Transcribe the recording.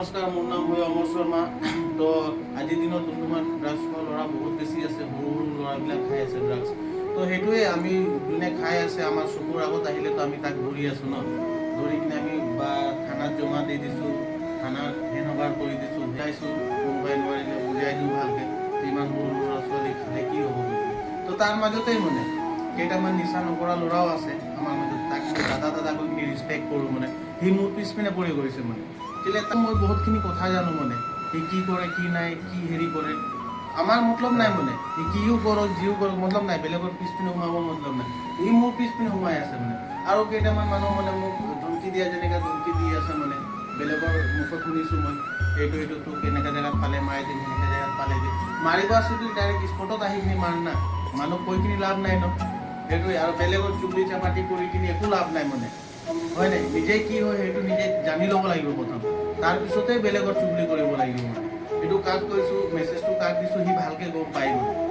নমস্কাৰ, মোৰ নাম হয় অমৰ শৰ্মা। তো আজিৰ দিনত বৰ্তমান ড্ৰাগছ খোৱা ল'ৰা বহুত বেছি আছে, সৰু সৰু ল'ৰাবিলাক খাই আছে ড্ৰাগছ। তো সেইটোৱে আমি যোনে খাই আছে আমাৰ চকুৰ আগত আহিলেতো আমি তাক ধৰি আছোঁ ন, ধৰি কিনে আমি বা থানাত জমা দি দিছোঁ, থানাত হেনবাৰ কৰি দিছোঁ, বুজাইছোঁ, কোনোবাই নোৱাৰিলে বুজাই দিওঁ ভালকৈ, ইমান সৰু ল'ৰা ছোৱালী খালে কি হ'ব বুলি। তো তাৰ মাজতেই মানে কেইটামান নিচা নকৰা ল'ৰাও আছে আমাৰ মাজত, তাক মই দাদা কৈ কিনি ৰেচপেক্ট কৰোঁ। মানে সি মোৰ পিছপিনে পৰি গৈছে মানে কেলৈ তাক মই বহুতখিনি কথা জানো, মানে সি কি কৰে কি নাই, কি হেৰি কৰে আমাৰ মতলব নাই। মানে সি কিও কৰক যিও কৰক মতলব নাই, বেলেগৰ পিছপিনে সোমাব মতলব নাই, সি মোৰ পিছপিনে সোমাই আছে মানে। আৰু কেইটামান মানুহ মানে মোক ধমকি দিয়া যেনেকৈ ধমকি দি আছে, মানে বেলেগৰ মুখত শুনিছোঁ মই, এইটো তোক এনেকৈ জেগাত পালে মাৰি দিম, সেনেকৈ জেগাত পালে দিম। মাৰিব আছে যদি ডাইৰেক্ট স্পটত আহি কিনি মাৰ না, মানুহ কৈ কিনি লাভ নাই ন। সেইটোৱে, আৰু বেলেগৰ চুগলি চাপাতি কৰি কিনি একো লাভ নাই মানে, হয় নাই? নিজে কি হয় সেইটো নিজে জানি ল'ব লাগিব প্ৰথম, তাৰপিছতে বেলেগৰ চুগলি কৰিব লাগিব। মানে এইটো কাক কৈছোঁ, মেছেজটো কাক দিছোঁ, সি ভালকৈ গম পাই গ'ল।